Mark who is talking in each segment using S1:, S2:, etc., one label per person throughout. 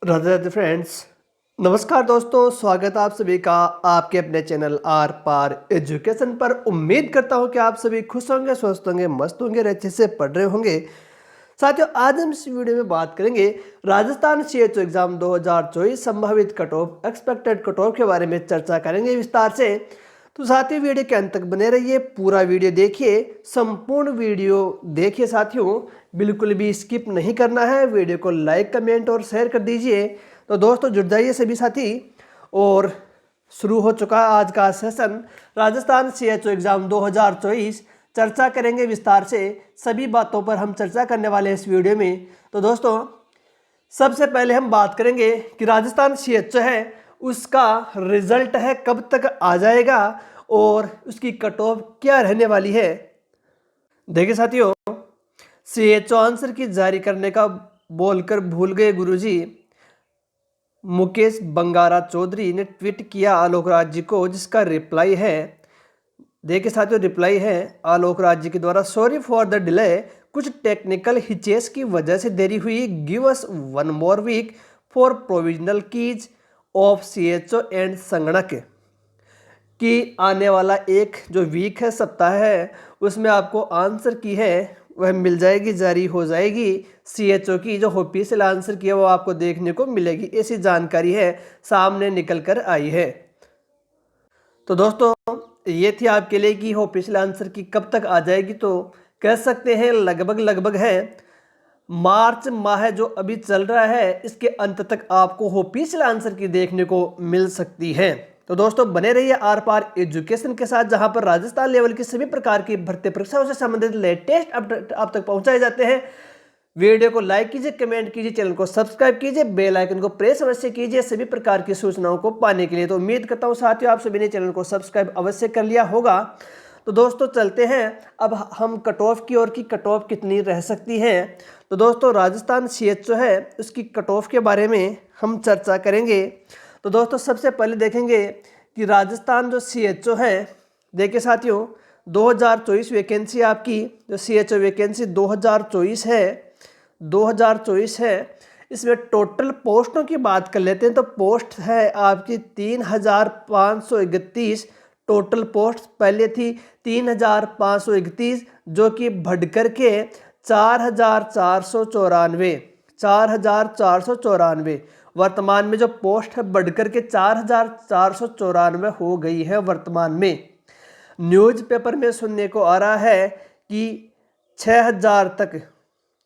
S1: Radhe Radhe friends. नमस्कार दोस्तों, स्वागत है आप सभी का आपके अपने चैनल आर पार एजुकेशन पर। उम्मीद करता हूं कि आप सभी खुश होंगे, स्वस्थ होंगे, मस्त होंगे और अच्छे से पढ़ रहे होंगे। साथियों, आज हम इस वीडियो में बात करेंगे राजस्थान सीएचओ एग्जाम 2024 संभावित cut off, expected cut off के बारे में चर्चा करेंगे विस्तार से। तो साथियों, वीडियो के अंत तक बने रहिए, पूरा वीडियो देखिए, संपूर्ण वीडियो देखिए साथियों, बिल्कुल भी स्किप नहीं करना है। वीडियो को लाइक, कमेंट और शेयर कर दीजिए। तो दोस्तों जुड़ जाइए सभी साथी। और शुरू हो चुका है आज का सेशन, राजस्थान सीएचओ एग्जाम 2024। चर्चा करेंगे विस्तार से, सभी बातों पर हम चर्चा करने वाले हैं इस वीडियो में। तो दोस्तों सबसे पहले हम बात करेंगे कि राजस्थान सीएचओ है उसका रिजल्ट है कब तक आ जाएगा और उसकी कट ऑफ क्या रहने वाली है। देखिए साथियों, सीएचओ आंसर की जारी करने का बोलकर भूल गए गुरुजी। मुकेश बंगारा चौधरी ने ट्वीट किया आलोक राज जी को, जिसका रिप्लाई है, देखिए साथियों, रिप्लाई है आलोक राज जी के द्वारा, सॉरी फॉर द डिले, कुछ टेक्निकल हिचेस की वजह से देरी हुई, give us 1 more week for provisional keys of CHO and संगणक। कि आने वाला एक जो वीक है, सप्ताह है, उसमें आपको आंसर की है वह मिल जाएगी, जारी हो जाएगी। सीएचओ की जो ऑफिशियल आंसर की है वो आपको देखने को मिलेगी, ऐसी जानकारी है सामने निकल कर आई है। तो दोस्तों ये थी आपके लिए कि ऑफिशियल आंसर की कब तक आ जाएगी। तो कह सकते हैं लगभग है मार्च माह जो अभी चल रहा है, इसके अंत तक आपको ऑफिशियल आंसर की देखने को मिल सकती है। तो दोस्तों बने रहिए आर पार एजुकेशन के साथ, जहां पर राजस्थान लेवल की सभी प्रकार की भर्ती परीक्षाओं से संबंधित लेटेस्ट अपडेट आप तक पहुंचाए जाते हैं। वीडियो को लाइक कीजिए, कमेंट कीजिए, चैनल को सब्सक्राइब कीजिए, बेल आइकन को प्रेस अवश्य कीजिए सभी प्रकार की सूचनाओं को पाने के लिए। तो उम्मीद करता हूं साथियों आप सभी ने चैनल को सब्सक्राइब अवश्य कर लिया होगा। तो दोस्तों चलते हैं अब हम कट ऑफ की ओर की, कट ऑफ कितनी रह सकती है। तो दोस्तों राजस्थान सीएचओ है उसकी कट ऑफ के बारे में हम चर्चा करेंगे। तो दोस्तों सबसे पहले देखेंगे कि राजस्थान जो सीएचओ है, देखिए साथियों 2024 वैकेंसी आपकी जो सीएचओ वैकेंसी 2024 है, इसमें टोटल पोस्टों की बात कर लेते हैं। तो पोस्ट है आपकी 3531 टोटल पोस्ट पहले थी 3531, जो कि बढ़कर के 4494 वर्तमान में जो पोस्ट है बढ़कर के 4494 हो गई है वर्तमान में। न्यूज़पेपर में सुनने को आ रहा है कि 6000 तक,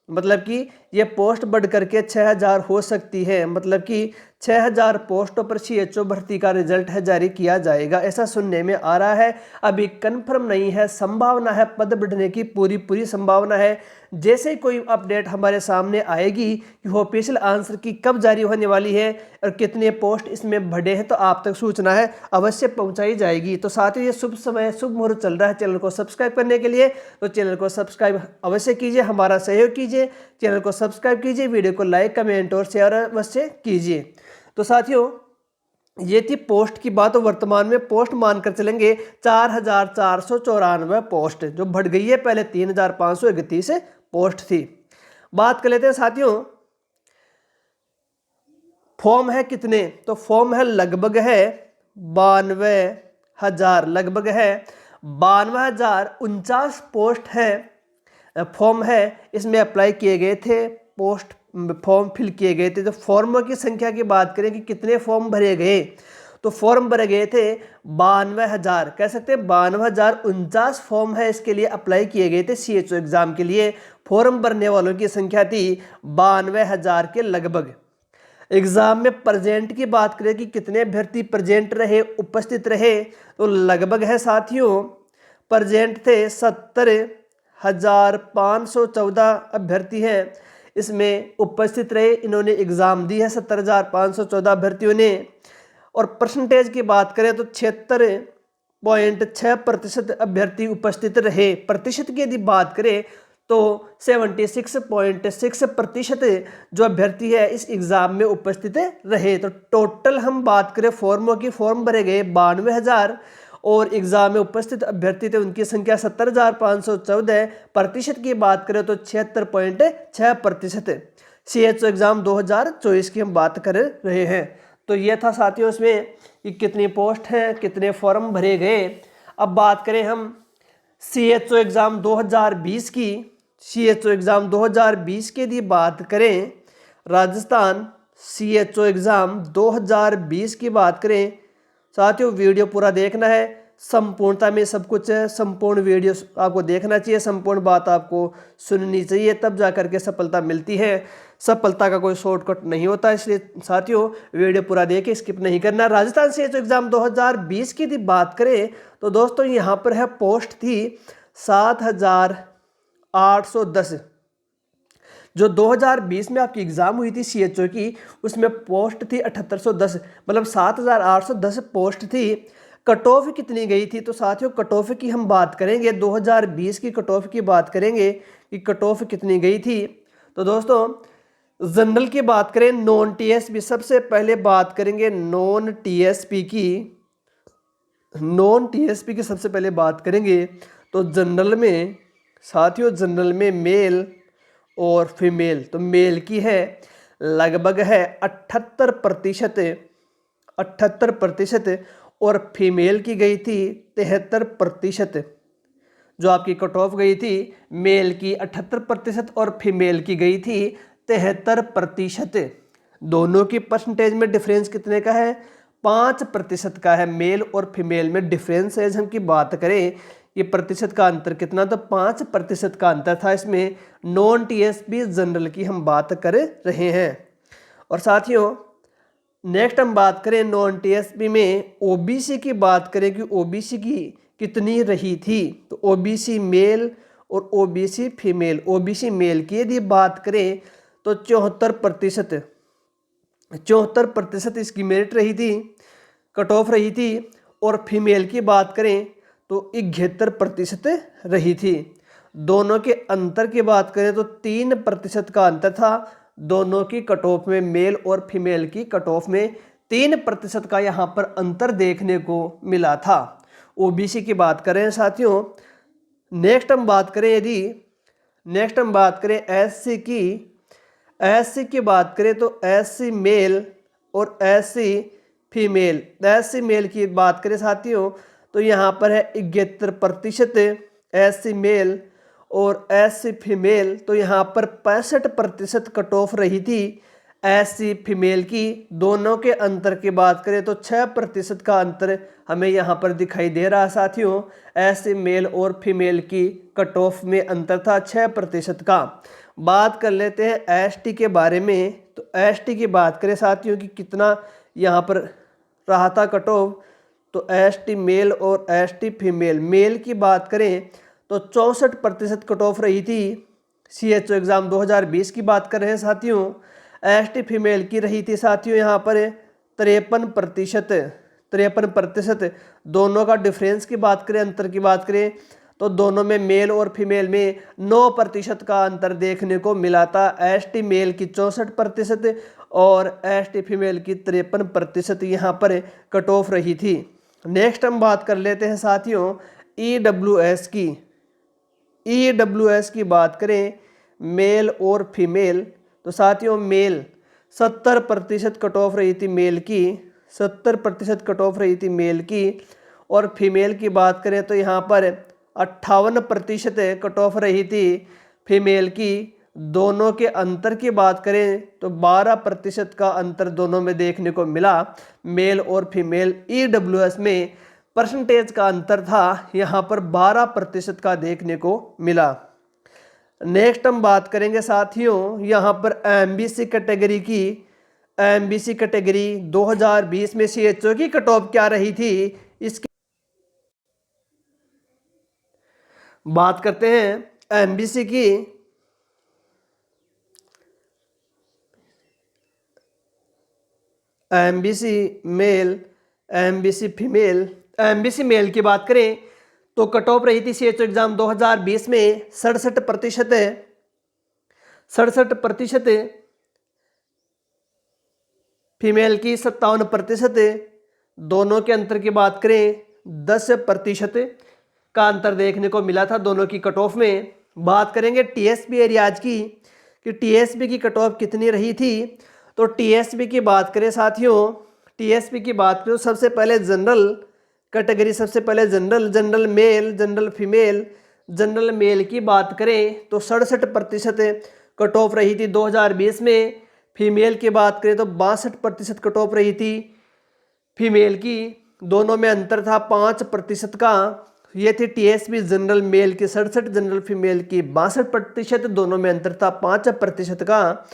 S1: मतलब कि ये पोस्ट बढ़ करके 6000 हो सकती है, मतलब कि 6000 पोस्टों पर सीएचओ भर्ती का रिजल्ट है जारी किया जाएगा, ऐसा सुनने में आ रहा है। अभी कंफर्म नहीं है, संभावना है, पद बढ़ने की पूरी संभावना है। जैसे ही कोई अपडेट हमारे सामने आएगी कि ऑफिशियल आंसर की कब जारी होने वाली है और कितने पोस्ट इसमें बढ़े हैं, तो आप तक सूचना है अवश्य पहुंचाई जाएगी। तो साथ ही ये शुभ समय, शुभ मुहूर्त चल रहा है चैनल को सब्सक्राइब करने के लिए, तो चैनल को सब्सक्राइब अवश्य कीजिए, हमारा सहयोग कीजिए, चैनल को सब्सक्राइब कीजिए, वीडियो को लाइक, कमेंट और शेयर अवश्य कीजिए। तो साथियों ये थी पोस्ट की बात। वर्तमान में पोस्ट मानकर चलेंगे 4494 पोस्ट, जो बढ़ गई है, पहले 3531 पोस्ट थी। बात कर लेते हैं साथियों फॉर्म है कितने। तो फॉर्म है लगभग है 92,000, लगभग है 92,049 पोस्ट है, फॉर्म है, इसमें अप्लाई किए गए थे, पोस्ट फॉर्म फिल किए गए थे। तो फॉर्मों की संख्या की बात करें कि कितने फॉर्म भरे गए, तो फॉर्म भरे गए थे 92,000, कह सकते हैं 92,049 फॉर्म है इसके लिए अप्लाई किए गए थे सीएचओ एग्जाम के लिए। फॉर्म भरने वालों की संख्या थी 92,000 के लगभग। एग्जाम में प्रेजेंट की बात करें कि कितने अभ्यर्थी प्रेजेंट रहे, उपस्थित रहे, तो लगभग है साथियों प्रेजेंट थे 70,514 अभ्यर्थी हैं, इसमें उपस्थित रहे, इन्होंने एग्जाम दी है 70,514 अभ्यर्थियों ने। और परसेंटेज की बात करें तो 76.6% अभ्यर्थी उपस्थित रहे। प्रतिशत की यदि बात करें तो 76.6% जो अभ्यर्थी है इस एग्जाम में उपस्थित रहे। तो टोटल हम बात करें फॉर्मों की, फॉर्म भरे गए 92,000 और एग्जाम में उपस्थित अभ्यर्थी थे उनकी संख्या 70,514। प्रतिशत की बात करें तो 76.6%। CHO एग्ज़ाम 2024 की हम बात कर रहे हैं। तो ये था साथियों इसमें कि कितनी पोस्ट हैं, कितने फॉर्म भरे गए। अब बात करें हम CHO एग्ज़ाम 2020 की। CHO एग्ज़ाम 2020 की यदि बात करें, राजस्थान CHO एग्ज़ाम 2020 की बात करें साथियों, वीडियो पूरा देखना है, संपूर्णता में सब कुछ है, संपूर्ण वीडियो आपको देखना चाहिए, संपूर्ण बात आपको सुननी चाहिए, तब जा करके सफलता मिलती है। सफलता का कोई शॉर्टकट नहीं होता, इसलिए साथियों वीडियो पूरा देख के स्किप नहीं करना। राजस्थान CHO एग्ज़ाम 2020 की यदि बात करें तो दोस्तों यहाँ पर है पोस्ट थी 7,810। जो 2020 में आपकी एग्ज़ाम हुई थी CHO की, उसमें पोस्ट थी 7,810, मतलब 7,810 पोस्ट थी। कट ऑफ कितनी गई थी? तो साथियों कट ऑफ की हम बात करेंगे, 2020 की कट ऑफ की बात करेंगे कि कट ऑफ कितनी गई थी। तो दोस्तों जनरल की बात करें, नॉन TSP, सबसे पहले बात करेंगे नॉन TSP की। नॉन TSP की सबसे पहले बात करेंगे तो जनरल में साथियों, जनरल में मेल और फीमेल, तो मेल की है लगभग है 78%, 78%, और फीमेल की गई थी 73%। जो आपकी कट ऑफ गई थी मेल की 78% और फीमेल की गई थी 73%। दोनों की परसेंटेज में डिफरेंस कितने का है? 5% का है। मेल और फीमेल में डिफरेंस है, हम की बात करें ये प्रतिशत का अंतर कितना, तो 5% का अंतर था इसमें। नॉन TSP जनरल की हम बात कर रहे हैं। और साथियों नेक्स्ट हम बात करें नॉन TSP में OBC की बात करें कि OBC की कितनी रही थी। तो OBC मेल और OBC फीमेल, OBC मेल की यदि बात करें तो 74%, 74% इसकी मेरिट रही थी, कट ऑफ रही थी। और फीमेल की बात करें तो 71% रही थी। दोनों के अंतर की बात करें तो 3% का अंतर था दोनों की कट ऑफ में। मेल और फीमेल की कट ऑफ में 3% का यहाँ पर अंतर देखने को मिला था। OBC की बात करें साथियों, नेक्स्ट हम बात करें यदि नेक्स्ट हम बात करें SC की। SC की बात करें तो SC मेल और SC फीमेल। SC मेल की बात करें साथियों तो यहाँ पर है 71% SC मेल और SC फीमेल, तो यहाँ पर 65% कट ऑफ रही थी SC फीमेल की। दोनों के अंतर की बात करें तो 6% का अंतर हमें यहाँ पर दिखाई दे रहा है साथियों। SC मेल और फीमेल की कट ऑफ में अंतर था 6% का। बात कर लेते हैं ST के बारे में। तो ST की बात करें साथियों कि कितना यहाँ पर रहा था कट ऑफ, तो ST मेल और ST फीमेल। मेल की बात करें तो 64% कट ऑफ रही थी। CHO एग्ज़ाम 2020 की बात कर रहे हैं साथियों। ST फीमेल की रही थी साथियों यहाँ पर 53%, 53%। दोनों का डिफरेंस की बात करें, अंतर की बात करें तो दोनों में मेल और फीमेल में 9% का अंतर देखने को मिला था। ST मेल की 64% और ST फीमेल की 53% यहाँ पर कट ऑफ रही थी। नेक्स्ट हम बात कर लेते हैं साथियों EWS की। EWS की बात करें मेल और फीमेल, तो साथियों मेल 70% कट ऑफ रही थी मेल की, 70% कट ऑफ रही थी मेल की। और फीमेल की बात करें तो यहाँ पर 58% कट ऑफ रही थी फीमेल की। दोनों के अंतर की बात करें तो 12% का अंतर दोनों में देखने को मिला। मेल और फीमेल EWS में परसेंटेज का अंतर था यहाँ पर 12% का देखने को मिला। नेक्स्ट हम बात करेंगे साथियों यहाँ पर MBC कैटेगरी की। MBC कैटेगरी 2020 में CHO की कट ऑफ क्या रही थी, इसकी बात करते हैं। MBC की MBC male, MBC female. MBC male की बात करें तो कट ऑफ रही थी CHO एग्जाम 2020 में 67%, 67%। फीमेल की 57%। दोनों के अंतर की बात करें 10% का अंतर देखने को मिला था दोनों की कट ऑफ में। बात करेंगे TSP एरियाज की कि टीएसपी की कट ऑफ कितनी रही थी। तो टीएसपी की बात करें साथियों, टीएसपी की बात करें तो सबसे पहले जनरल कैटेगरी, सबसे पहले general mail, general female. General mail की बात करें तो 67% कट ऑफ रही थी 2020 में। फीमेल की बात करें तो 62% कट ऑफ रही थी फीमेल की। दोनों में अंतर था 5% का। ये थी टीएसपी जनरल मेल की 67, जनरल फीमेल की 62%, दोनों में अंतर था 5% का।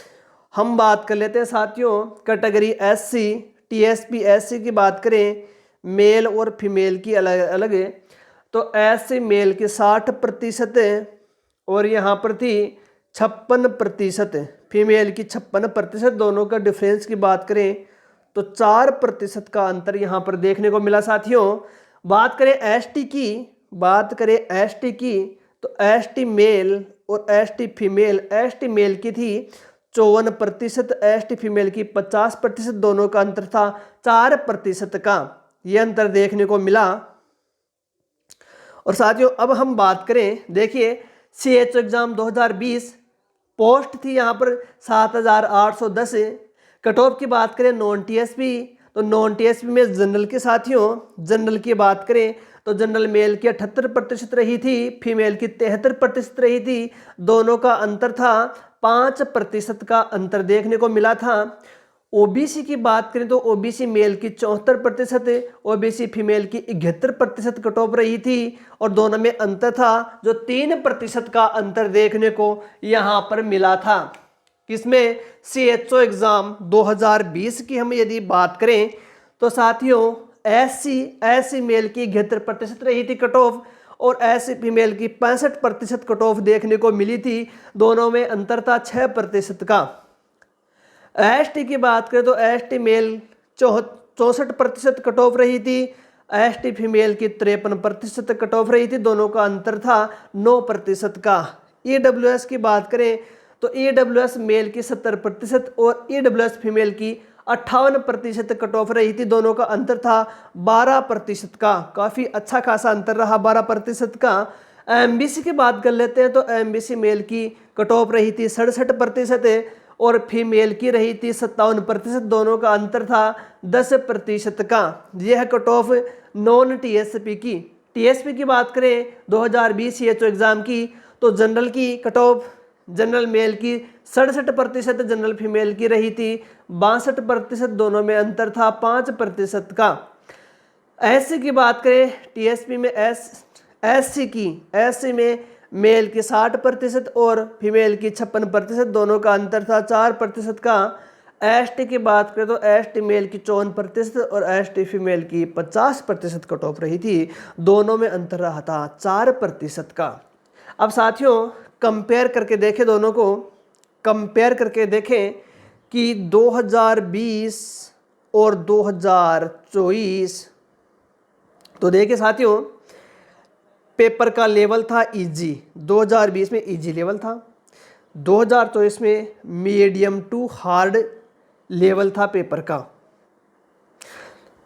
S1: हम बात कर लेते हैं साथियों कैटेगरी एससी, टीएसपी एससी की बात करें मेल और फीमेल की अलग अलग है। तो एससी मेल की 60% और यहाँ पर थी 56%, फीमेल की 56%। दोनों का डिफरेंस की बात करें तो 4% का अंतर यहाँ पर देखने को मिला साथियों। बात करें एसटी की, बात करें एसटी की तो एसटी मेल और एसटी फीमेल, एसटी मेल की थी 54%, एसटी फीमेल की 50%, दोनों का अंतर था 4% का। ये अंतर देखने को मिला। और साथियों अब हम बात करें, देखिए सीएचओ एग्जाम 2020 पोस्ट थी यहाँ पर 7810। कट ऑफ की बात करें नॉन टीएसपी, तो नॉन टीएसपी में जनरल के साथियों, जनरल की बात करें तो जनरल मेल की 78% रही थी, फीमेल की 73% रही थी। दोनों का अंतर था 5% का अंतर देखने को मिला था। ओबीसी की बात करें तो ओबीसी मेल की 74%, ओबीसी फीमेल की 71% कट ऑफ रही थी और दोनों में अंतर था जो 3% का अंतर देखने को यहाँ पर मिला था। किसमें? सीएचओ एग्जाम 2020 की हम यदि बात करें तो साथियों एससी मेल की 71% रही थी कट ऑफ और एससी फीमेल की 65% कट ऑफ देखने को मिली थी। दोनों में अंतर था 6% का। एसटी की बात करें तो एसटी मेल 64% कट ऑफ रही थी, एसटी फीमेल की 53% कट ऑफ रही थी। दोनों का अंतर था 9% का। ईडब्ल्यूएस की बात करें तो ईडब्ल्यूएस मेल की 70% और ईडब्ल्यूएस फीमेल की 58% कट ऑफ रही थी। दोनों का अंतर था 12% का। काफ़ी अच्छा खासा अंतर रहा 12% का। एमबीसी की बात कर लेते हैं तो एमबीसी मेल की कट ऑफ रही थी 67% और फीमेल की रही थी 57%। दोनों का अंतर था 10% का। यह कट ऑफ नॉन टीएसपी की। टीएसपी की बात करें 2020 सीएचओ एग्जाम की तो जनरल की कट ऑफ जनरल मेल की 67%, जनरल फीमेल की रही थी 62%। दोनों में अंतर था 5% का। एससी की बात करें टीएसपी में एससी में मेल की 60% और फीमेल की 56%। दोनों का अंतर था 4% का। एसटी की बात करें तो एसटी मेल की 54% और एसटी फीमेल की 50% कट ऑफ रही थी। दोनों में अंतर रहा था 4% का। अब साथियों कंपेयर करके देखें, दोनों को कंपेयर करके देखें कि 2020 और 2024। तो देखिए साथियों पेपर का लेवल था इजी, 2020 में इजी लेवल था, 2024 में मीडियम टू हार्ड लेवल था पेपर का।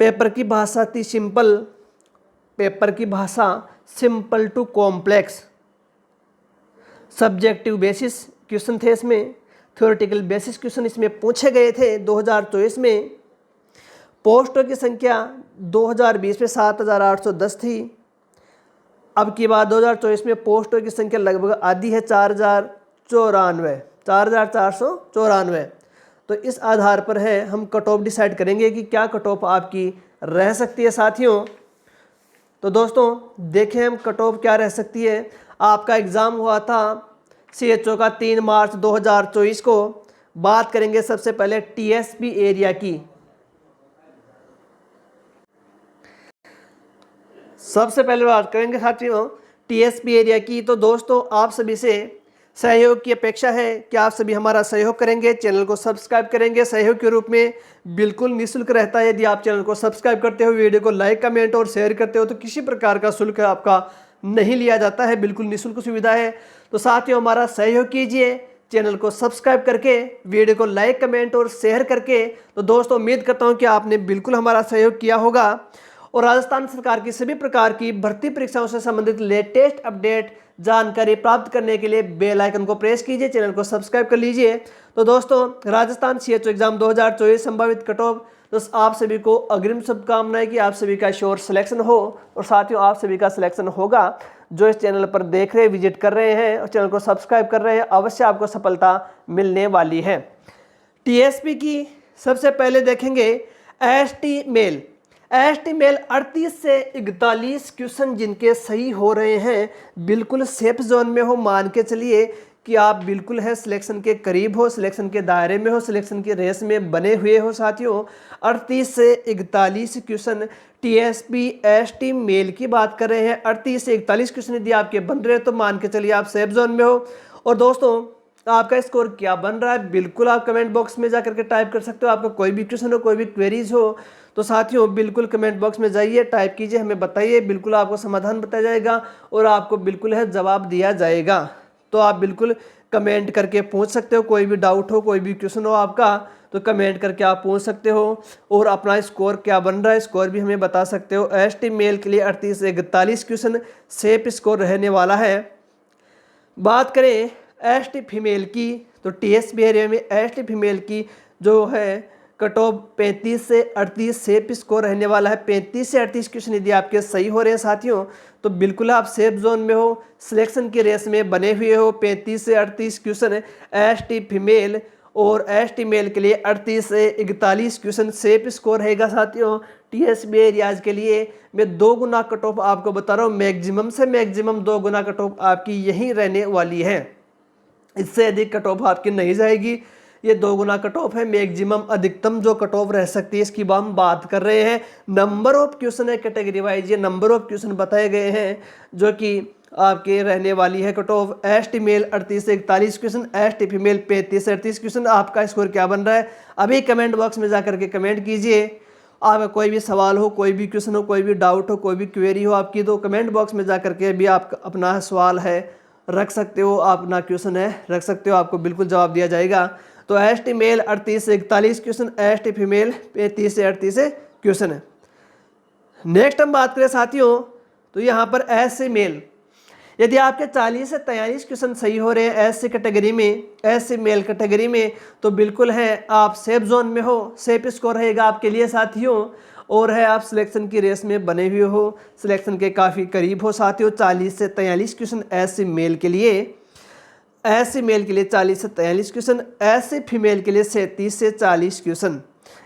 S1: पेपर की भाषा थी सिंपल, पेपर की भाषा simple to complex. Subjective basis question थे इसमें, थ्योरेटिकल बेसिस क्वेश्चन इसमें पूछे गए थे 2024 में। पोस्टों की संख्या 2020 में 7810 थी। अब की बात 2024 में पोस्टों की संख्या लगभग आधी है, 4494। तो इस आधार पर है हम कट ऑफ डिसाइड करेंगे कि क्या कट ऑफ आपकी रह सकती है साथियों। तो दोस्तों देखें हम कट ऑफ क्या रह सकती है। आपका एग्ज़ाम हुआ था सीएचओ का 3 मार्च 2024 को। बात करेंगे सबसे पहले टीएसपी एरिया की। सबसे पहले बात करेंगे साथियों टीएसपी एरिया की। तो दोस्तों आप सभी से सहयोग की अपेक्षा है कि आप सभी हमारा सहयोग करेंगे, चैनल को सब्सक्राइब करेंगे। सहयोग के रूप में बिल्कुल निःशुल्क रहता है। यदि आप चैनल को सब्सक्राइब करते हो, वीडियो को लाइक कमेंट और शेयर करते हो तो किसी प्रकार का शुल्क आपका नहीं लिया जाता है, बिल्कुल निःशुल्क सुविधा है। तो साथियों हमारा सहयोग कीजिए चैनल को सब्सक्राइब करके, वीडियो को लाइक कमेंट और शेयर करके। तो दोस्तों उम्मीद करता हूँ कि आपने बिल्कुल हमारा सहयोग किया होगा और राजस्थान सरकार की सभी प्रकार की भर्ती परीक्षाओं से संबंधित लेटेस्ट अपडेट जानकारी प्राप्त करने के लिए बेल आइकन को प्रेस कीजिए, चैनल को सब्सक्राइब कर लीजिए। तो दोस्तों, राजस्थान CHO एग्जाम 2024 संभावित कट ऑफ, तो आप सभी को अग्रिम शुभकामनाएं कि आप सभी का श्योर सिलेक्शन हो, और साथियों आप सभी का सिलेक्शन होगा। जो इस चैनल पर देख रहे हैं, विजिट कर रहे हैं और चैनल को सब्सक्राइब कर रहे हैं, अवश्य आपको सफलता मिलने वाली है। TSP की सबसे पहले देखेंगे ST मेल। ST मेल 38 से 41 क्वेश्चन जिनके सही हो रहे हैं, बिल्कुल सेफ जोन में हो, मान के चलिए कि आप बिल्कुल है सिलेक्शन के करीब हो, सिलेक्शन के दायरे में हो, सिलेक्शन की रेस में बने हुए हो। साथियों 38 से 41 क्वेश्चन TSP ST मेल की बात कर रहे हैं। 38 से 41 क्वेश्चन यदि आपके बन रहे हैं तो मान के चलिए आप सेफ जोन में हो। और दोस्तों, आपका स्कोर क्या बन रहा है, बिल्कुल आप कमेंट बॉक्स में जाकर के टाइप कर सकते हो। आपका कोई भी क्वेश्चन हो, कोई भी क्वेरीज हो, तो साथियों बिल्कुल कमेंट बॉक्स में जाइए, टाइप कीजिए, हमें बताइए, बिल्कुल आपको समाधान बताया जाएगा और आपको बिल्कुल है जवाब दिया जाएगा। तो आप बिल्कुल कमेंट करके पूछ सकते हो, कोई भी डाउट हो, कोई भी क्वेश्चन हो आपका, तो कमेंट करके आप पूछ सकते हो। और अपना स्कोर क्या बन रहा है, स्कोर भी हमें बता सकते हो। ST मेल के लिए 38 से 41 क्वेश्चन सेफ स्कोर रहने वाला है। बात करें ST फीमेल की, तो TSP एरिया में ST फीमेल की जो है कट ऑफ 35 से 38 सेफ स्कोर रहने वाला है। 35 से 38 क्वेश्चन यदि आपके सही हो रहे हैं साथियों, तो बिल्कुल आप सेफ जोन में हो, सिलेक्शन की रेस में बने हुए हो। 35 से 38 क्वेश्चन ST फीमेल और ST मेल के लिए 38 से 41 क्वेश्चन सेफ स्कोर रहेगा। साथियों TSP एरियाज के लिए मैं 2 गुना कट ऑफ आपको बता रहा हूँ, मैक्सिमम से मैक्सिमम 2 गुना कट ऑफ आपकी यही रहने वाली है। इससे अधिक कट ऑफ आपकी नहीं जाएगी। ये 2 गुना कट ऑफ है, मैक्सिमम अधिकतम जो कट ऑफ रह सकती है इसकी हम बात कर रहे हैं। नंबर ऑफ क्वेश्चन है कैटेगरी वाइज, ये नंबर ऑफ क्वेश्चन बताए गए हैं जो कि आपके रहने वाली है कट ऑफ। ST मेल 38 से 41 क्वेश्चन, ST फीमेल 35 से 38 क्वेश्चन। आपका स्कोर क्या बन रहा है, अभी कमेंट बॉक्स में जाकर के कमेंट कीजिए। आपका कोई भी सवाल हो, कोई भी क्वेश्चन हो, कोई भी डाउट हो, कोई भी क्वेरी हो आपकी, तो कमेंट बॉक्स में जाकर के भी आप अपना सवाल है रख सकते हो, आप अपना क्वेश्चन है रख सकते हो, आपको बिल्कुल जवाब दिया जाएगा। तो ST मेल 38 से 41 क्वेश्चन, ST फीमेल 35 से 38 क्वेश्चन है। नेक्स्ट हम बात करें साथियों, तो यहाँ पर SC मेल, यदि आपके 40 से 43 क्वेश्चन सही हो रहे हैं SC कैटेगरी में, SC मेल कैटेगरी में, तो बिल्कुल है आप सेफ जोन में हो, सेफ स्कोर रहेगा आपके लिए साथियों। और है आप सिलेक्शन की रेस में बने हुए हो, सिलेक्शन के काफ़ी करीब हो साथियों। 40 से 43 क्वेश्चन SC मेल के लिए, SC मेल के लिए 40 से 43 क्वेश्चन, SC फीमेल के लिए 37 से 40 क्वेश्चन।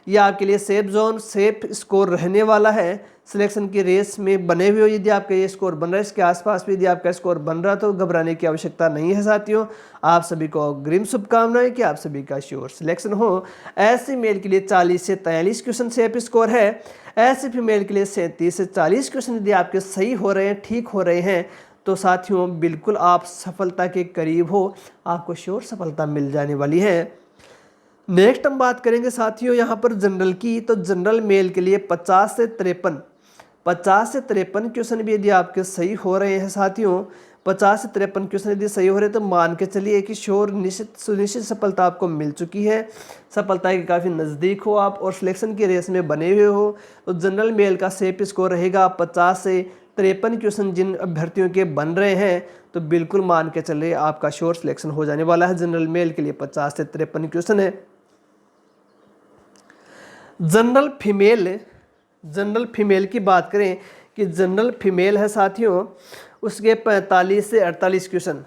S1: ये आपके लिए सेफ जोन, सेफ स्कोर रहने वाला है। सिलेक्शन की रेस में बने हुए हो, यदि आपका ये स्कोर बन रहा है, इसके आसपास भी यदि आपका स्कोर बन रहा है तो घबराने की आवश्यकता नहीं है साथियों। आप सभी को अग्रिम शुभकामनाएं कि आप सभी का श्योर सिलेक्शन हो। SC मेल के लिए 40 से 43 क्वेश्चन सेफ स्कोर है। SC फीमेल के लिए 37 से 40 क्वेश्चन यदि आपके सही हो रहे हैं, ठीक हो रहे हैं, तो साथियों बिल्कुल आप सफलता के करीब हो, आपको श्योर सफलता मिल जाने वाली है। नेक्स्ट हम बात करेंगे साथियों यहाँ पर जनरल की, तो जनरल मेल के लिए 50 से 53 क्वेश्चन भी यदि आपके सही हो रहे हैं साथियों, 50 से 53 क्वेश्चन यदि सही हो रहे हैं, तो मान के चलिए कि श्योर निश्चित सुनिश्चित सफलता आपको मिल चुकी है। सफलता के काफ़ी नज़दीक हो आप और सिलेक्शन की रेस में बने हुए हो। तो जनरल मेल का सेफ स्कोर रहेगा 50 से 53 क्वेश्चन जिन अभ्यर्थियों के बन रहे हैं, तो बिल्कुल मान के चलिए आपका श्योर सिलेक्शन हो जाने वाला है। जनरल मेल के लिए 50 से 53 क्वेश्चन है। जनरल फीमेल की बात करें कि जनरल फीमेल है साथियों, उसके 45 से 48 क्वेश्चन,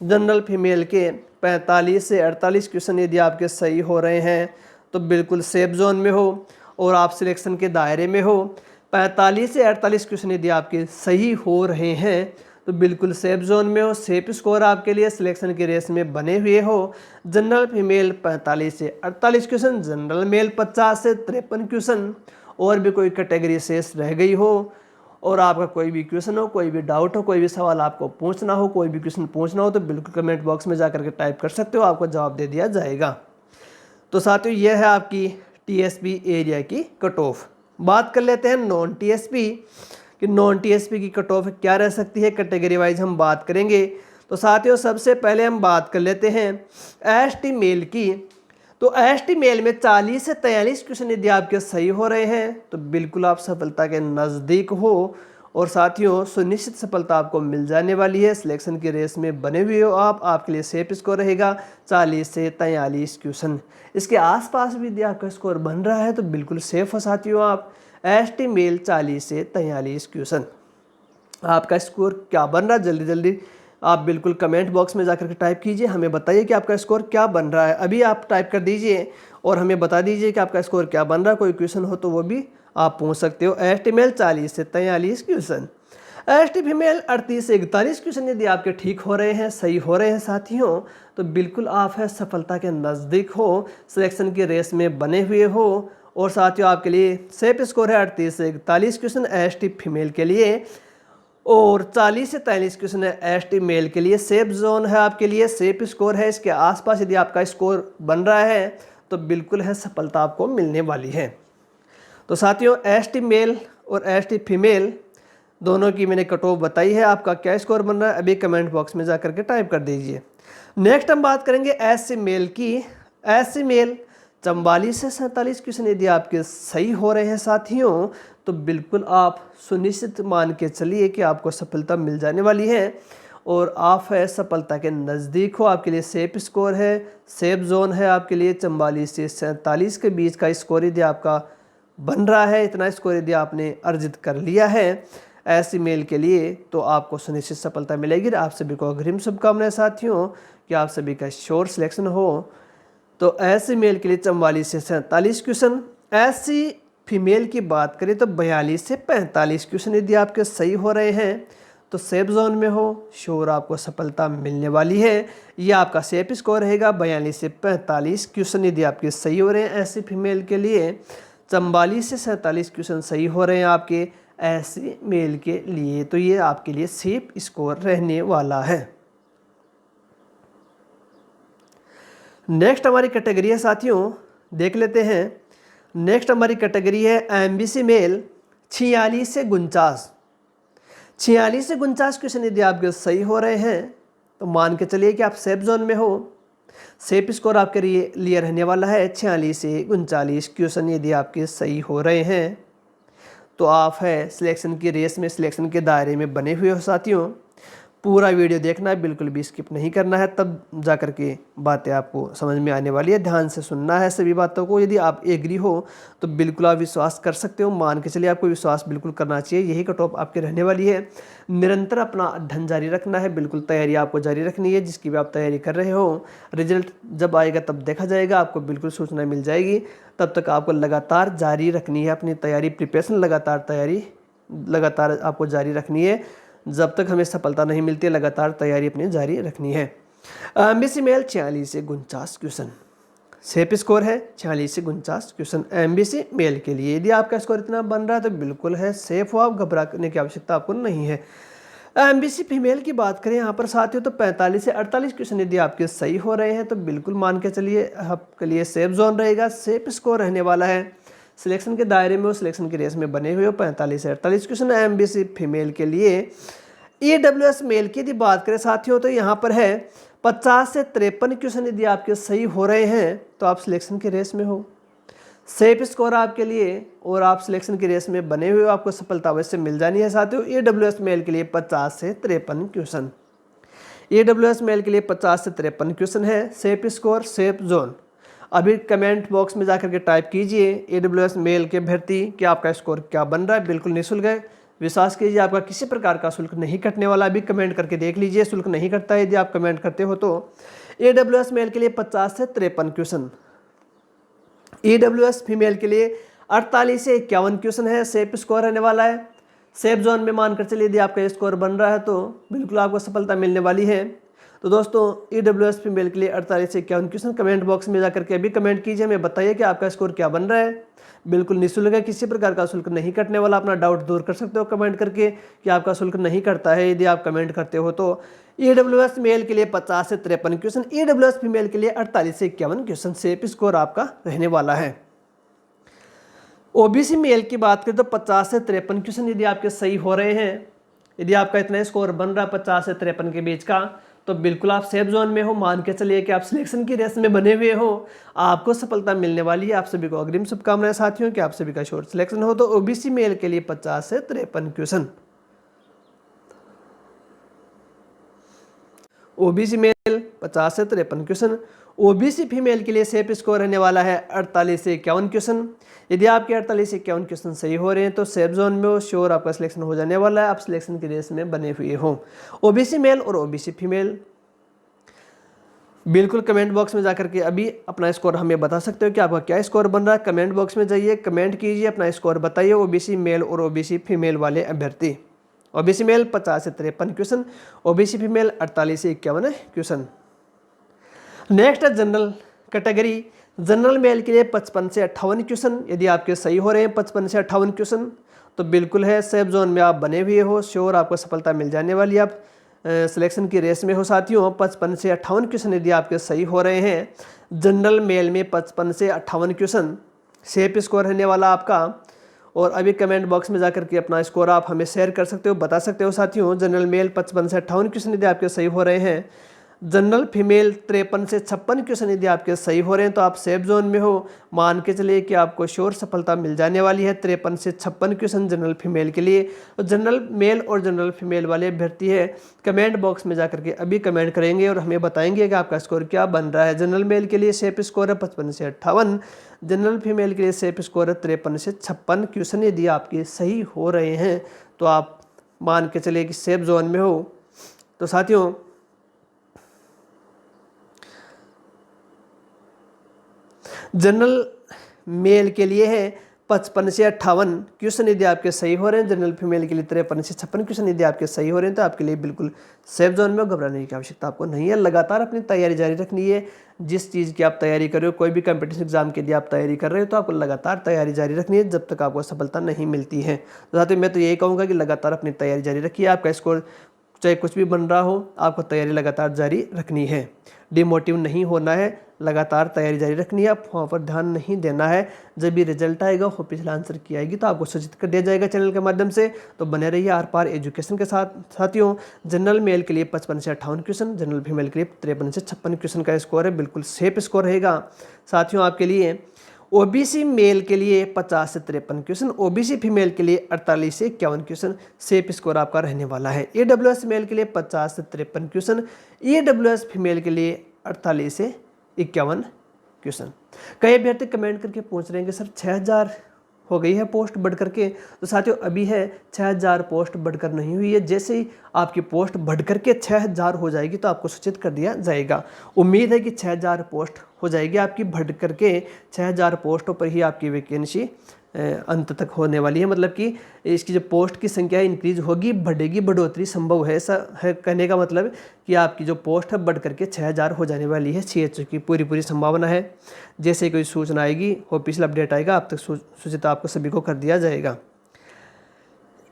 S1: जनरल फीमेल के 45 से 48 क्वेश्चन यदि आपके सही हो रहे हैं तो बिल्कुल सेफ जोन में हो और आप सिलेक्शन के दायरे में हो। 45 से 48 क्वेश्चन यदि आपके सही हो रहे हैं तो बिल्कुल सेफ जोन में हो, सेफ स्कोर आपके लिए, सिलेक्शन की रेस में बने हुए हो। जनरल फीमेल 45 से 48 क्वेश्चन, जनरल मेल 50 से 53 क्वेश्चन। और भी कोई कैटेगरी शेष रह गई हो और आपका कोई भी क्वेश्चन हो, कोई भी डाउट हो, कोई भी सवाल आपको पूछना हो, कोई भी क्वेश्चन पूछना हो, तो बिल्कुल कमेंट बॉक्स में जाकर के टाइप कर सकते हो, आपको जवाब दे दिया जाएगा। तो साथियों यह है आपकी TSP एरिया की कट ऑफ। बात कर लेते हैं नॉन TSP कि नॉन TSP की कट ऑफ क्या रह सकती है, कैटेगरी वाइज हम बात करेंगे। तो साथियों सबसे पहले हम बात कर लेते हैं ST मेल की। तो ST मेल में 40 से 43 क्वेश्चन यदि आपके सही हो रहे हैं तो बिल्कुल आप सफलता के नज़दीक हो और साथियों सुनिश्चित सफलता आपको मिल जाने वाली है। सिलेक्शन की रेस में बने हुए हो आप, आपके लिए सेफ स्कोर रहेगा 40 से 43 क्वेश्चन। इसके आसपास भी यदि आपका स्कोर बन रहा है तो बिल्कुल सेफ हो साथियों आप। एसटी मेल 40 से 43 क्वेश्चन। आपका स्कोर क्या बन रहा है जल्दी जल्दी आप बिल्कुल कमेंट बॉक्स में जाकर के टाइप कीजिए, हमें बताइए कि आपका स्कोर क्या बन रहा है। अभी आप टाइप कर दीजिए और हमें बता दीजिए कि आपका स्कोर क्या बन रहा है। कोई क्वेश्चन हो तो वो भी आप पूछ सकते हो। एस टी मेल 40 से 43 क्वेश्चन, एस टी फीमेल 38 से 41 क्वेश्चन यदि आपके ठीक हो रहे हैं, सही हो रहे हैं साथियों, तो बिल्कुल आप है सफलता के नज़दीक हो, सिलेक्शन की रेस में बने हुए हो। और साथियों आपके लिए सेफ स्कोर है 38 से 41 क्वेश्चन एस टी फीमेल के लिए, और 40 से 43 क्वेश्चन है एस टी मेल के लिए। सेफ जोन है आपके लिए, सेफ स्कोर है। इसके आसपास यदि आपका स्कोर बन रहा है तो बिल्कुल है सफलता आपको मिलने वाली है। तो साथियों एस टी मेल और एस टी फीमेल दोनों की मैंने कट ऑफ बताई है। आपका क्या स्कोर बन रहा है अभी कमेंट बॉक्स में जाकर के टाइप कर दीजिए। नेक्स्ट हम बात करेंगे एस सी मेल की। एस सी मेल 44 से 47 क्वेश्चन यदि आपके सही हो रहे हैं साथियों, तो बिल्कुल आप सुनिश्चित मान के चलिए कि आपको सफलता मिल जाने वाली है और आप है सफलता के नज़दीक हो। आपके लिए सेफ स्कोर है, सेफ जोन है आपके लिए। 44 से 47 के बीच का स्कोर यदि आपका बन रहा है, इतना स्कोर यदि आपने अर्जित कर लिया है ऐसी मेल के लिए, तो आपको सुनिश्चित सफलता मिलेगी। आप सभी को अग्रिम शुभकामनाएं साथियों कि आप सभी का श्योर सिलेक्शन हो। तो ऐसी मेल के लिए 44 से 47 क्वेश्चन। ऐसी फीमेल की बात करें तो 42 से 45 क्वेश्चन यदि आपके सही हो रहे हैं तो सेफ जोन में हो, श्योर आपको सफलता मिलने वाली है। यह आपका सेफ स्कोर रहेगा 42 से 45 क्वेश्चन यदि आपके सही हो रहे हैं ऐसी फीमेल के लिए। 44 से 47 क्वेश्चन सही हो रहे हैं आपके ऐसी मेल के लिए, तो ये आपके लिए सेफ स्कोर रहने वाला है। नेक्स्ट हमारी कैटेगरी है साथियों, देख लेते हैं। नेक्स्ट हमारी कैटेगरी है एमबीसी मेल 46 से 49। 46 से 49 क्वेश्चन यदि आपके सही हो रहे हैं तो मान के चलिए कि आप सेफ जोन में हो। सेफ स्कोर आपके लिए रहने वाला है 46 से 39 क्वेश्चन यदि आपके सही हो रहे हैं तो आप है सिलेक्शन की रेस में, सिलेक्शन के दायरे में बने हुए हो साथियों। पूरा वीडियो देखना है, बिल्कुल भी स्किप नहीं करना है, तब जा कर के बातें आपको समझ में आने वाली है। ध्यान से सुनना है सभी बातों को। यदि आप एग्री हो तो बिल्कुल आप विश्वास कर सकते हो, मान के चलिए आपको विश्वास बिल्कुल करना चाहिए। यही कट ऑफ आपके रहने वाली है। निरंतर अपना अध्ययन जारी रखना है, बिल्कुल तैयारी आपको जारी रखनी है जिसकी भी आप तैयारी कर रहे हो। रिजल्ट जब आएगा तब देखा जाएगा, आपको बिल्कुल सूचना मिल जाएगी। तब तक आपको लगातार जारी रखनी है अपनी तैयारी, प्रिपरेशन लगातार आपको जारी रखनी है। जब तक हमें सफलता नहीं मिलती, लगातार तैयारी अपनी जारी रखनी है। एमबीसी मेल 46 से 49 क्वेश्चन, सेफ स्कोर है 46 से 49 क्वेश्चन एमबीसी मेल के लिए। यदि आपका स्कोर इतना बन रहा है तो बिल्कुल है सेफ हो, आप घबराने की आवश्यकता आपको नहीं है। एमबीसी फीमेल की बात करें यहाँ पर साथियों तो 45 से 48 क्वेश्चन यदि आपके सही हो रहे हैं तो बिल्कुल मान के चलिए आपके लिए सेफ जोन रहेगा, सेफ स्कोर रहने वाला है। सिलेक्शन के दायरे में हो, सिलेक्शन की रेस में बने हुए हो। 45 से 48 क्वेश्चन एमबीसी फीमेल के लिए। ईडब्ल्यूएस मेल की यदि बात करें साथियों तो यहाँ पर है 50 से 53 क्वेश्चन यदि आपके सही हो रहे हैं तो आप सिलेक्शन की रेस में हो, सेफ स्कोर आपके लिए और आप सिलेक्शन की रेस में बने हुए हो, आपको सफलता अवश्य मिल जानी है साथियों। ईडब्ल्यूएस मेल के लिए 50 से 53 क्वेश्चन, ईडब्ल्यूएस मेल के लिए 50 से 53 क्वेश्चन है, सेफ स्कोर, सेफ जोन। अभी कमेंट बॉक्स में जाकर के टाइप कीजिए ईडब्ल्यूएस मेल के अभ्यर्थी कि आपका स्कोर क्या बन रहा है। बिल्कुल निःशुल्क है, विश्वास कीजिए, आपका किसी प्रकार का शुल्क नहीं कटने वाला। अभी कमेंट करके देख लीजिए, शुल्क नहीं कटता है यदि आप कमेंट करते हो तो। ईडब्ल्यूएस मेल के लिए 50 से 53 क्वेश्चन, ईडब्ल्यूएस फीमेल के लिए 48 से 51 क्वेश्चन है, सेफ स्कोर रहने वाला है। सेफ जोन में मानकर चलिए यदि आपका स्कोर बन रहा है तो बिल्कुल आपको सफलता मिलने वाली है। तो दोस्तों ईडब्ल्यूएस फीमेल के लिए 48 से 51 क्वेश्चन कमेंट बॉक्स में जाकर के अभी कमेंट कीजिए, हमें बताइए कि आपका स्कोर क्या बन रहा है। बिल्कुल निःशुल्क है, किसी प्रकार का शुल्क नहीं कटने वाला। अपना डाउट दूर कर सकते हो कमेंट करके कि आपका शुल्क नहीं कटता है यदि आप कमेंट करते हो तो। ईडब्ल्यूएस मेल के लिए 50 से 53 क्वेश्चन, ईडब्ल्यूएस फीमेल के लिए 48 से 51 क्वेश्चन, सेफ स्कोर आपका रहने वाला है। ओबीसी मेल की बात करें तो 50 से 53 क्वेश्चन यदि आपके सही हो रहे हैं, यदि आपका इतना स्कोर बन रहा है 50 से 53 के बीच का, तो बिल्कुल आप सेफ जोन में हो। मान के चलिए कि आप सिलेक्शन की रेस में बने हुए हो, आपको सफलता मिलने वाली है। आप सभी को अग्रिम शुभकामनाएं साथियों कि आप सभी का शॉर्ट सिलेक्शन हो। तो ओबीसी मेल के लिए 50 से 53 क्वेश्चन, ओबीसी मेल 50 से 53 क्वेश्चन। ओबीसी फीमेल के लिए सेफ स्कोर रहने वाला है 48 से 51 क्वेश्चन। यदि आपके 48 से 51 क्वेश्चन सही हो रहे हैं तो सेफ जोन में हो, श्योर आपका सिलेक्शन हो जाने वाला है, आप सिलेक्शन की रेस में बने हुए हो। ओबीसी मेल और ओबीसी फीमेल बिल्कुल कमेंट बॉक्स में जाकर के अभी अपना स्कोर हमें बता सकते हो कि आपका क्या स्कोर बन रहा है। कमेंट बॉक्स में जाइए, कमेंट कीजिए, अपना स्कोर बताइए। ओबीसी मेल और ओबीसी फीमेल वाले अभ्यर्थी। ओबीसी मेल 50 से 53 क्वेश्चन, ओबीसी फीमेल 48 से 51 क्वेश्चन। नेक्स्ट है जनरल कैटेगरी। जनरल मेल के लिए 55 से 58 क्वेश्चन। यदि आपके सही हो रहे हैं 55 से 58 क्वेश्चन तो बिल्कुल है सेफ जोन में आप बने हुए हो, श्योर आपको सफलता मिल जाने वाली है, आप सिलेक्शन की रेस में हो साथियों। 55 से 58 क्वेश्चन यदि आपके सही हो रहे हैं जनरल मेल में 55 से 58 क्वेश्चन सेफ स्कोर रहने वाला आपका। और अभी कमेंट बॉक्स में जाकर के अपना स्कोर आप हमें शेयर कर सकते हो, बता सकते हो साथियों। जनरल मेल 55 से 58 क्वेश्चन यदि आपके सही हो रहे हैं, जनरल फीमेल 53 से 56 क्वेश्चन यदि आपके सही हो रहे हैं तो आप सेफ जोन में हो। मान के चलिए कि आपको श्योर सफलता मिल जाने वाली है। 53 से 56 क्वेश्चन जनरल फीमेल के लिए। और जनरल मेल और जनरल फीमेल वाले अभ्यर्थी है कमेंट बॉक्स में जाकर के अभी कमेंट करेंगे और हमें बताएंगे कि आपका स्कोर क्या बन रहा है। जनरल मेल के लिए सेफ स्कोर है 55 से 58, जनरल फीमेल के लिए सेफ स्कोर है 53 से 56 क्वेश्चन यदि आपके सही हो रहे हैं तो आप मान के चलिए कि सेफ जोन में हो। तो साथियों जनरल मेल के लिए है 55 से 58 क्वेश्चन यदि आपके सही हो रहे हैं, जनरल फीमेल के लिए 53 से 56 क्वेश्चन यदि आपके सही हो रहे हैं तो आपके लिए बिल्कुल सेफ जोन में, घबराने की आवश्यकता आपको नहीं है। लगातार अपनी तैयारी जारी रखनी है। जिस चीज़ की आप तैयारी कर रहे हो, कोई भी कंपटीशन एग्जाम के लिए आप तैयारी कर रहे हो तो आपको लगातार तैयारी जारी रखनी है जब तक आपको सफलता नहीं मिलती है। तो साथियों मैं तो यही कहूँगा कि लगातार अपनी तैयारी जारी रखिए। आपका स्कोर चाहे कुछ भी बन रहा हो, आपको तैयारी लगातार जारी रखनी है, डिमोटिव नहीं होना है, लगातार तैयारी जारी रखनी है। आप वहाँ पर ध्यान नहीं देना है। जब भी रिजल्ट आएगा वो पिछला आंसर की आएगी तो आपको सूचित कर दिया जाएगा चैनल के माध्यम से। तो बने रहिए आर पार एजुकेशन के साथ साथियों। जनरल मेल के लिए 55 से 58 क्वेश्चन, जनरल फीमेल के लिए 53 से 56 क्वेश्चन का स्कोर है, बिल्कुल सेफ स्कोर रहेगा साथियों आपके लिए। ओबीसी मेल के लिए 50 से 53 क्वेश्चन, ओबीसी फीमेल के लिए 48 से 51 क्वेश्चन सेफ स्कोर आपका रहने वाला है। ईडब्ल्यूएस मेल के लिए 50 से 53 क्वेश्चन, ईडब्ल्यूएस फीमेल के लिए 48 से 51 क्वेश्चन। कई अभ्यर्थी कमेंट करके पूछ रहे हैं कि सर 6000 हो गई है पोस्ट बढ़ करके। तो साथियों अभी है 6000 पोस्ट बढ़कर नहीं हुई है। जैसे ही आपकी पोस्ट बढ़ करके 6000 हो जाएगी तो आपको सूचित कर दिया जाएगा। उम्मीद है कि 6000 पोस्ट हो जाएगी आपकी बढ़ करके। 6000 पोस्टों पर ही आपकी वैकेंसी अंत तक होने वाली है। मतलब कि इसकी जो पोस्ट की संख्या इंक्रीज होगी, बढ़ेगी, बढ़ोतरी संभव है। ऐसा है कहने का मतलब कि आपकी जो पोस्ट है बढ़ करके 6000 हो जाने वाली है। सीएचओ की पूरी संभावना है। जैसे कोई सूचना आएगी, ऑफिशियल अपडेट आएगा, आप तक सूचित आपको सभी को कर दिया जाएगा।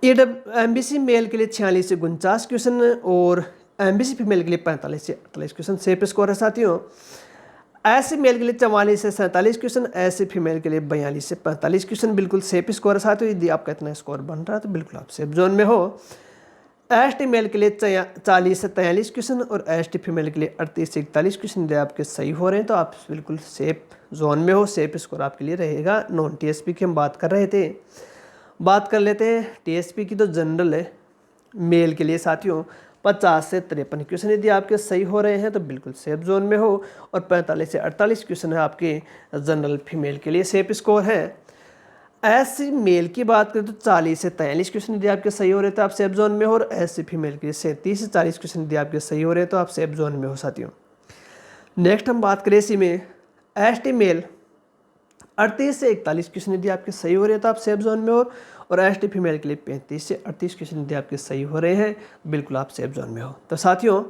S1: एमबीसी मेल के लिए 46 से 49 क्वेश्चन और एमबीसी फीमेल के लिए 45 से 48 क्वेश्चन सेफ स्कोर है साथियों। एससी मेल के लिए 44 से 47 क्वेश्चन, एससी फीमेल के लिए 42 से 45 क्वेश्चन, बिल्कुल सेफ स्कोर है साथियों। यदि आपका इतना स्कोर बन रहा है तो बिल्कुल आप सेफ जोन में हो। एसटी मेल के लिए 40 से 43 क्वेश्चन और एसटी फीमेल के लिए 38 से 41 क्वेश्चन यदि आपके सही हो रहे हैं तो आप बिल्कुल सेफ जोन में हो, सेफ स्कोर आपके लिए रहेगा। नॉन टीएसपी की हम बात कर रहे थे, बात कर लेते हैं टीएसपी की। तो जनरल है मेल के लिए साथियों 50 से 53 क्वेश्चन यदि आपके सही हो रहे हैं तो बिल्कुल सेफ जोन में हो। और 45 से 48 क्वेश्चन है आपके जनरल फीमेल के लिए सेफ स्कोर है। एससी मेल की बात करें तो 40 से 43 क्वेश्चन यदि आपके सही हो रहे हैं तो आप सेफ जोन में हो। और एससी फीमेल के लिए 30 से 40 क्वेश्चन यदि आपके सही हो रहे हैं तो आप सेफ जोन में हो साथियों। नेक्स्ट हम बात करें इसी में एसटी मेल 38 से 41 क्वेश्चन यदि आपके सही हो रहे हैं तो आप सेफ जोन में हो। और एसटी फीमेल के लिए 35 से 38 क्वेश्चन यदि आपके सही हो रहे हैं बिल्कुल आप सेफ जोन में हो। तो साथियों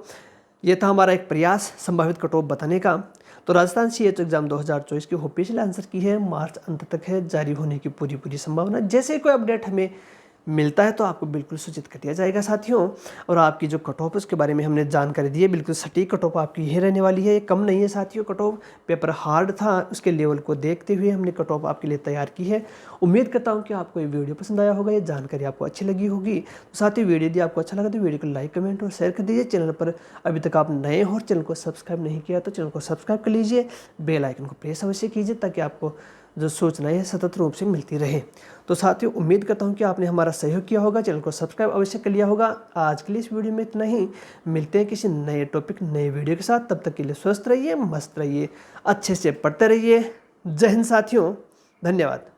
S1: ये था हमारा एक प्रयास संभावित कट ऑफ बताने का। तो राजस्थान सीएचओ एग्जाम 2024 की ऑफिशियल आंसर की है, मार्च अंत तक है, जारी होने की पूरी संभावना। जैसे कोई अपडेट हमें मिलता है तो आपको बिल्कुल सूचित कर दिया जाएगा साथियों। और आपकी जो कट ऑफ उसके बारे में हमने जानकारी दी है, बिल्कुल सटीक कट ऑफ आपकी यह रहने वाली है, कम नहीं है साथियों। कट ऑफ पेपर हार्ड था, उसके लेवल को देखते हुए हमने कट ऑफ आपके लिए तैयार की है। उम्मीद करता हूं कि आपको ये वीडियो पसंद आया होगा, ये जानकारी आपको अच्छी लगी होगी। तो साथियों वीडियो यदि आपको अच्छा लगा तो वीडियो को लाइक, कमेंट और शेयर कर दीजिए। चैनल पर अभी तक आप नए हो और चैनल को सब्सक्राइब नहीं किया तो चैनल को सब्सक्राइब कर लीजिए। बेल आइकन को प्रेस अवश्य कीजिए ताकि आपको जो सूचनाएं हैं सतत रूप से मिलती रहे। तो साथियों, उम्मीद करता हूं कि आपने हमारा सहयोग किया होगा, चैनल को सब्सक्राइब अवश्य कर लिया होगा। आज के लिए इस वीडियो में इतना ही। मिलते हैं किसी नए टॉपिक, नए वीडियो के साथ। तब तक के लिए स्वस्थ रहिए, मस्त रहिए, अच्छे से पढ़ते रहिए। जय हिंद साथियों, धन्यवाद।